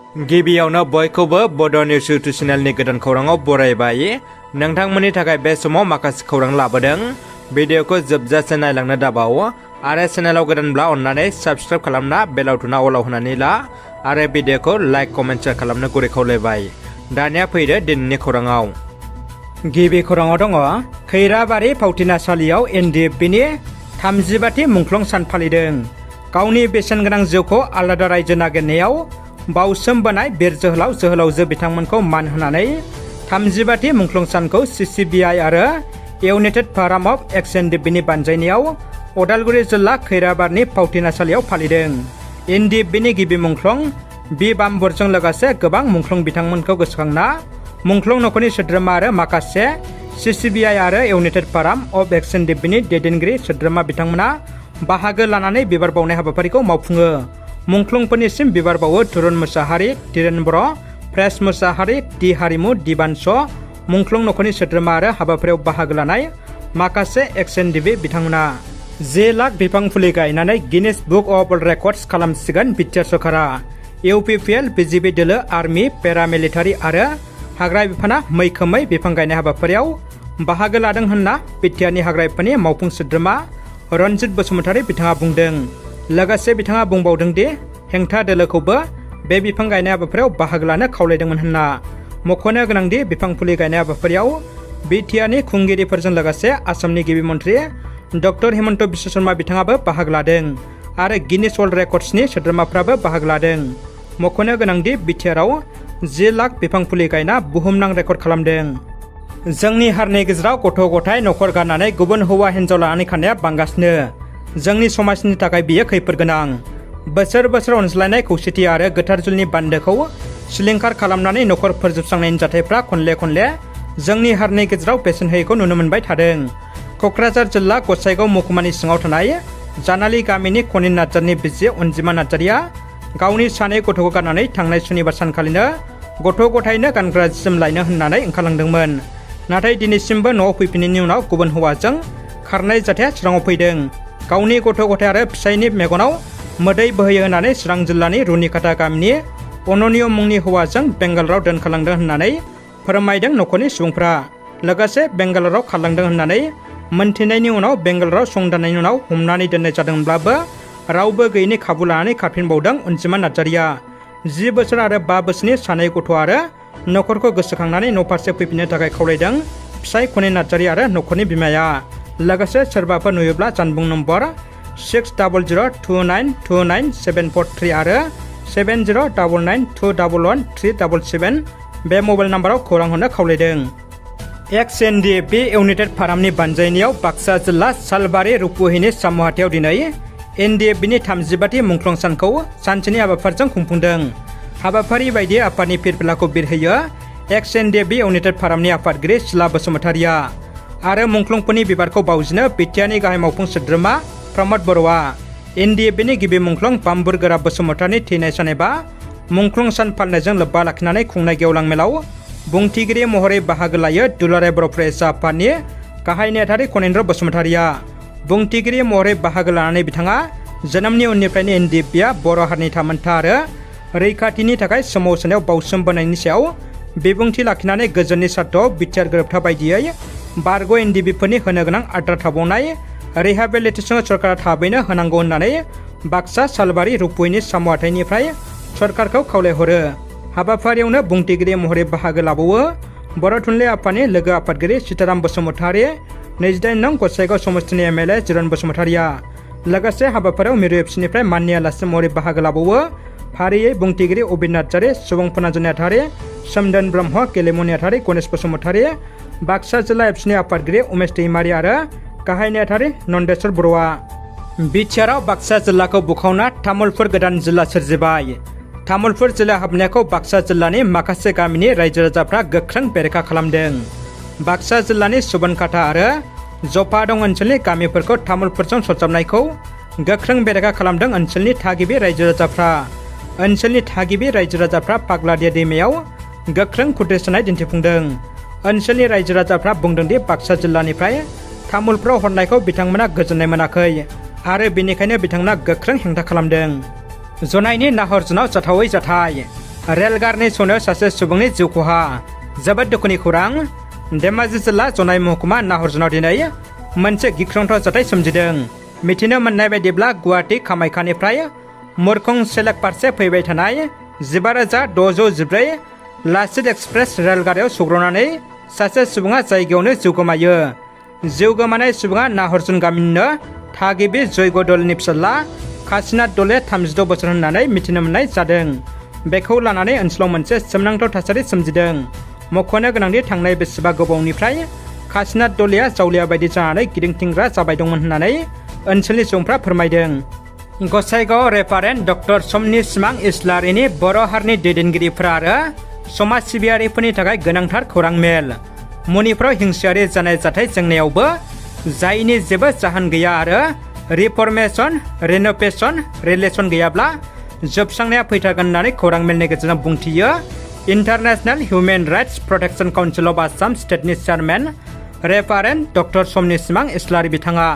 गिबियावनो बयखौबो बड' निउस इउटुब चेनेलनि गोदान खौराङाव बरायबाय। नोंथांमोननि थाखाय बे समाव माखासे खौरां लाबोदों। भिडिअखौ जोबजासे नायलांनो दाबाव आरो चेनेलाव गोदानब्ला अन्नानै साबस्क्राइब खालामना बेल आइकनआ अलाव होनानै ला आरो भिडिअखौ लाइक कमेन्ट शेयार खालामनो गुरै खावलायबाय। दानिया फैदो दिनैनि खौराङाव। गिबि खौराङाव दङ खैराबारि फावथिनासालियाव एनडिएफबिनि 35थि मुंख्लं सान फालिदों। गावनि बेसेनगोनां जिउखौ आलादा रायजो नागिरनायाव बाउसोमबोनाय बिर जोहोलाव बिथांमोनखौ मान होनानै 35थि मुंख्लं सानखौ सिसिबिआइ आरो इउनाइटेड फोराम अफ एक्स एनडिएफबिनि बानजायनायाव उदालगुरि जिल्ला खैराबारिनि फावथिनासालियाव फालिदों। एनडिएफबिनि गिबि मुंख्लं बि बाम्बरजों लोगोसे गोबां मुंख्लं बिथांमोनखौ गोसोखांना मुंख्लं नखरनि सोद्रोमा आरो माखासे सिसिबिआइ आरो इउनाइटेड फोराम अफ एक्स एनडिएफबिनि दैदेनगिरि सोद्रोमा बिथांमोना बाहागो लानानै बिबार बावनाय हाबाफारिखौ मावफुङो। मुंख्लंफोरनिसिम बिबार बावो तुरुन मुसाहारि, तिरेन बर', प्रेस मुसाहारि, टि हारिमु, दिबानस, मुंख्लं नखरनि सोद्रोमा आरो हाबाफारियाव बाहागो लानाय माखासे एक्स एनडिएफबि बिथांमोना 10 लाख बिफां फुलि गायनानै Guinness book of world records खालामसिगोन बिटिआर सरकारा। इउपिपिएल, बिजिपि दोलो, आर्मि, पेरामिलिटारि आरो हाग्रा बिफाना मैखोमै बिफां गायनाय हाबाफारियाव बाहागो लादों होनना बिटिआरनि हाग्रा बिफाननि मावफुं सोद्रोमा रनजित बसुमतारी बिथाङा बुंदों। लोगोसे बिथाङा बुंबावदों दि हेंथा दोलोखौबो बे बिफां गायनाय हाबाफारियाव बाहागो लानो खावलायदोंमोन होनना। मख'नो गोनांदि बिफां फुलि गायनाय हाबाफारियाव बिटिआरनि खुंगिरिफोरजों लोगोसे आसामनि गिबि मन्त्रि डक्टर हिमन्त बिश्व शर्मा बिथाङाबो बाहागो लादों आरो गिनिस वर्ल्ड रेकर्डसनि सोद्रोमाफ्राबो बाहागो लादों। मख'नो गोनांदि बिटिआरआव 10 लाख बिफां फुलि गायना बुहुमनां रेकर्ड खालामदों। जोंनि हारिनि गेजेराव गथ' गथाय नखर गारनानै गुबुन हौवा हिन्जाव लानानै खारनाया बांगासिनो। जोंनि समाजनि थाखाय बियो खैफोद गोनां। बोसोर बोसोर अनज्लायनाय खौसेथि आरो गोथार जुलिनि बान्दोखौ सिलिंखार खालामनानै नखर फोजोबस्रांनायनि जाथायफ्रा खनले खनले जोंनि हारिनि गेजेराव बेसेन होयैखौ नुनो मोनबाय थादों। क'क्राझार जिल्ला गसाइगाव महकुमानि सिङाव थानाय जानालि गामिनि खनिन नार्जारिनि बिसि अनजिमा नार्जारिया गावनि सानै गथ'खौ गारनानै थांनाय सुनिबार सानखालिनो गथ' गथायनो गानग्रा जोम लायनो होननानै ओंखारलांदोंमोन। नाथाय दिनैसिमबो न'आव फैफिननायनि उनाव गुबुन हौवाजों खारनाय जाथाया चिराङाव फैदों। गावनि गथ' गथाय आरो फिसायनि मेगनाव मोदै बोहैयो होननानै चिरां जिल्लानि रुनिकाटा गामिनि अननिय मुंनि हौवाजों बेंगालराव दोनखारलांदों होननानै फोरमायदों नखरनि सुबुंफ्रा। लोगोसे बेंगालराव खारलांदों होननानै मोनथिनायनि उनाव बेंगालराव संदाननायनि उनाव हमनानै दोननाय जादोंब्लाबो रावबो गैयैनि खाबु लानानै खारफिनबावदों अनजिमा नार्जारिया। 10 बोसोर आरो 5 बोसोरनि सानै गथ' आरो नखरखौ गोसोखांनानै न'फारसे फैफिननो थाखाय खावलायदों फिसाय खनिन नार्जारि आरो नखरनि बिमाया। लोगोसे सोरबाफोर नुयोब्ला जानबुं नम्बर 6002929743 आरो 7099211377 बे मबाइल नाम्बाराव खौरां हरनो खावलायदों। एक्स एनडिएफबि इउनाइटेड फोरामनि बानजायनायाव बाक्सा जिल्ला सालबारि रुपुहिनि सामुहाथियाव दिनै एनडिएफबिनि 35थि मुंख्लं सानखौ सानसेनि हाबाफारिजों खुंफुंदों। हाबाफारि बायदि आफादनि फिरफिलाखौ बिरहोयो एक्स एनडिएफबि इउनाइटेड फोरामनि आफादगिरि सिला बसुमतारिया आरो मुंख्लंफोरनि बिबारखौ बावजिनो बिटिआरनि गाहाय मावफुं सोद्रोमा प्रमद बर'आ। एनडिएफबिनि गिबि मुंख्लं बाम्बुर गोरा बसुमतारिनि थैनाय सान एबा मुंख्लं सान फालिनायजों लोब्बा लाखिनानै खुंनाय गेवलां मेलाव बुंथिगिरि महरै बाहागो लायो दुलाराय बर' फरायसा आफादनि गाहाय नेहाथारि खनिन्द्र बसुमतारिया। बुंथिगिरि महरै बाहागो लानानै बिथाङा जोनोमनि उननिफ्रायनो एनडिएफबिआ बर' हारिनि थामोनथा आरो रैखाथिनि थाखाय सोमावसारनायाव बाउसोमबोनायनि सायाव बिबुंथि लाखिनानै गोजोननि सार्थआव बिटिआर गोरोबथा बायदियै बारग' एनडिएफबिफोरनि होनो गोनां आद्रा थाबावनाय रिहाबिलिटेसन सरकारा थाबैनो होनांगौ होननानै बाक्सा सालबारि रुपुहिनि सामुहाथाइनिफ्राय सरकारखौ खावलायहरो। हाबाफारियावनो बुंथिगिरि महरै बाहागो लाबावो बर' थुनलाइ आफादनि लोगो आफादगिरि सीताराम बसुमतारी, 28 नं गसाइगाव समस्तिनि एमएलए जिरन बसुमतारिया। लोगोसे हाबाफारियाव मिरु एफसिनिफ्राय माननि आलासि महरै बाहागो लाबावो फारियै बुंथिगिरि अबिन नार्जारि, सुबुं फोनांजाब नेहाथारि सोमदोन ब्रह्म, गेलेमु नेहाथारि गणेश बसुमतारी, बाक्सा जिल्ला एफसिनि आफादगिरि उमेश दैमारि आरो गाहाय नेहाथारि नन्देस्वर बर'आ। बिटिआरआव बाक्सा जिल्लाखौ बुखावना तामुलपुर गोदान जिल्ला सोरजिबाय। तामुलपुर जिल्ला हाबनायखौ बाक्सा जिल्लानि माखासे गामिनि रायजो राजाफ्रा गोख्रों बेरेखा खालामदों। बाक्सा जिल्लानि सुबनखाथा आरो जफादं ओनसोलनि गामिफोरखौ तामुलपुरजों सरजाबनायखौ गोख्रों बेरेखा खालामदों ओनसोलनि थागिबि रायजो राजाफ्रा। ओनसोलनि थागिबि रायजो राजाफ्रा पाग्लादिया दैमायाव गोख्रों खुद्रिसारनाय दिन्थिफुंदों। ओनसोलनि रायजो राजाफ्रा बुंदोंदि बाक्सा जिल्लानिफ्राय तामुलपुराव हरनायखौ बिथांमोना गोजोननाय मोनाखै आरो बेनिखायनो बिथांमोना गोख्रों हेंथा खालामदों। जनायनि नाहरजुनाव जाथावै जाथाय। रेलगारनि सौनायाव सासे सुबुंनि जिउ खहा जोबोद दुखुनि खौरां धेमाजि जिल्ला जनाय महकुमा नाहरजुनाव दिनै मोनसे गिख्रंथाव जाथाय सोमजिदों। मिथिनो मोननाय बायदिब्ला गुवाहाटी कामाख्यानिफ्राय मुरखं सेलेक फारसे फैबाय थानाय 15,614 लाचित एक्सप्रेस रेलगारियाव सौग्रावनानै सासे सुबुङा जायगायावनो जिउ गोमायो। जिउ गोमानाय सुबुङा नाहरजुन गामिनिनो थागिबि जयग' दलेनि फिसाज्ला काशीनाथ दले 36 बोसोर होननानै मिथिनो मोननाय जादों। बेखौ लानानै ओनसोलाव मोनसे सोमोनांथाव थासारि सोमजिदों। मख'नो गोनांदि थांनाय बेसेबा गोबावनिफ्राय काशीनाथ दलेया जावलिया बायदि जानानै गिदिंथिंग्रा जाबाय दंमोन होननानै ओनसोलनि सुबुंफ्रा फोरमायदों। गसाइगाव रेभारेन्ड डक्टर समनि सिमां इस्लारिनि बर' हारिनि दैदेनगिरिफोरा आरो समाज सिबियारिफोरनि थाखाय गोनांथार खौरां मेल। मणिपुराव हिंसायारि जानाय जाथाय जेंनायावबो जायनि जेबो जाहोन गैया आरो रिफर्मेशन रिनोभेशन रिलेशन गैयाब्ला जोबस्रांनाया फैथारगोन होननानै खौरां मेलनि गेजेरजों बुंथियो international human rights protection council of Assam स्टेटनि चेयारमेन रेभारेन्ड डक्टर समनि सिमां इस्लारि बिथाङा।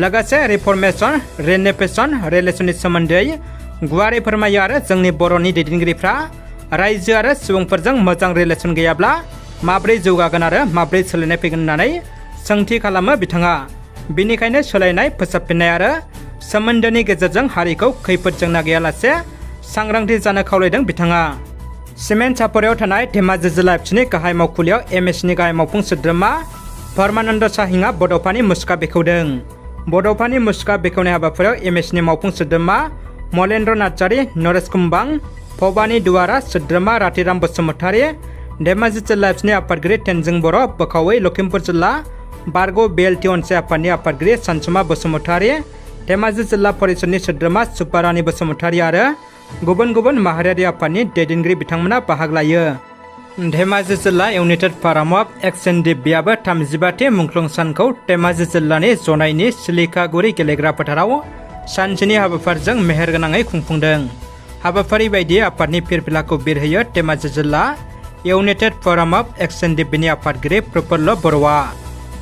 लोगोसे रिफर्मेशन रिनोभेशन रिलेशननि सोमोन्दै गुवारै फोरमायो आरो जोंनि बर'नि दैदेनगिरिफ्रा रायजो आरो सुबुंफोरजों मोजां रिलेशन गैयाब्ला माब्रै जौगागोन आरो माब्रै सोलायनाय फैगोन होननानै सोंथि खालामो बिथाङा। बिनिखायनो सोलायनाय फोसाबफिननाय आरो सोमोन्दोनि गेजेरजों हारिखौ खैफोद जेंना गैयालासे सांग्रांथि जानो खावलायदों बिथाङा। सिमेन्ट सापरियाव थानाय धेमाजि जिल्ला एबसुनि गाहाय मावखुलियाव एमएसनि गाहाय मावफुं सोद्रोमा परमानन्द साहिंआ बड'फानि मुसुखा बेखेवदों। बड'फानि मुसुखा बेखेवनाय हाबाफारियाव एमएसनि मावफुं सोद्रोमा मलेन्द्र नार्जारि, नरेश कुम्बां, भबानि दुवारा, सोद्रोमा रातिराम बसुमतारी, धेमाजि जिल्ला एबसुनि आफादगिरि तेनजिं बर', बोखावै लखिमपुर जिल्ला बारग' बिएलटि अनसाय आफादनि आफादगिरि सानसुमा बसुमतारी, धेमाजि जिल्ला परिषदनि सोद्रोमा सुब्बारानि बसुमतारी आरो गुबुन गुबुन माहारियारि आफादनि दैदेनगिरि बिथांमोना बाहागो लायो। धेमाजि जिल्ला इउनाइटेड फाराम अफ एक्सएनडिबिआबो 35थि मुंख्लं सानखौ धेमाजि जिल्लानि जनायनि सिलिकागुरि गेलेग्रा फोथाराव सानसेनि हाबाफारिजों मेहेरगोनाङै खुंफुंदों। हाबाफारि बायदियै आफादनि फिरफिलाखौ बिरहोयो धेमाजि जिल्ला इउनाइटेड फाराम अफ एक्सएनडिबिनि आफादगिरि प्रफुल्ल बर'आ।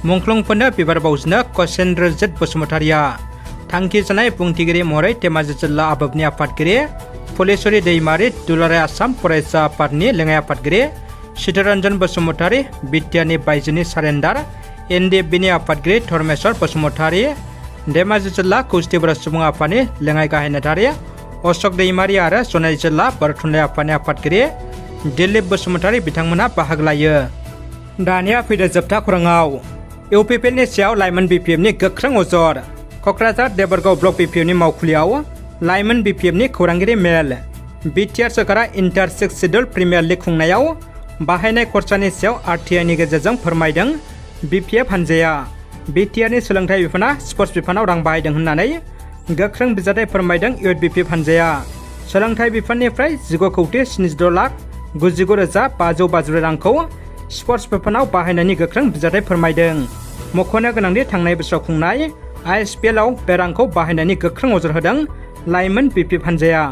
मुंख्लंफोरनो बिबार बावजेनो कौशेन्द्रजित बसुमतारीया। थांखि जानाय बुंथिगिरि महरै धेमाजि जिल्ला आबोबनि आफादगिरि फुलेश्वरी दैमारि, दुलाराय आसाम फरायसा आफादनि लेङाइ आफादगिरि चित्तरन्जन बसुमतारी, बिटिआरनि बायजोनि सारेन्डार एनडिएफबिनि आफादगिरि धर्मेश्वर बसुमतारी, धेमाजि जिल्ला कौस्टि बर' सुबुं आफादनि लेङाइ गाहाय नेहाथारि अशक दैमारि आरो जनाय जिल्ला बर' थुनलाइ आफादनि आफादगिरि दिलीप बसुमतारी बिथांमोना बाहागो लायो। दानिया फैदो जोबथा खौराङाव। इउपिपिएलनि सायाव लाइमोन बिपिएफनि गोख्रों अजद। क'क्राझार देबरगाव ब्लक बिपिएफनि मावखुलियाव लाइमोन बिपिएफनि खौरांगिरि मेल। बिटिआर सोरखारा इन्टार 6 शिड्युल प्रिमियार लिग खुंनायाव बाहायनाय खरसानि सायाव आरटिआइनि गेजेरजों फोरमायदों बिपिएफ हानजाया। बिटिआरनि सोलोंथाइ बिफाना स्पर्ट्स बिफानाव रां बाहायदों होननानै गोख्रों बिजाथाइ फोरमायदों इउथ बिपिएफ हानजाया। सोलोंथाइ बिफाननिफ्राय 19,76,99,553 रांखौ स्पर्ट्स बिफानाव बाहायनायनि गोख्रों बिजाथाइ फोरमायदों। मख'नो गोनांदि थांनाय बोसोराव खुंनाय आइएसपिएलआव बे रांखौ बाहायनायनि गोख्रों अजद होदों लाइमोन बिपिएफ हानजाया।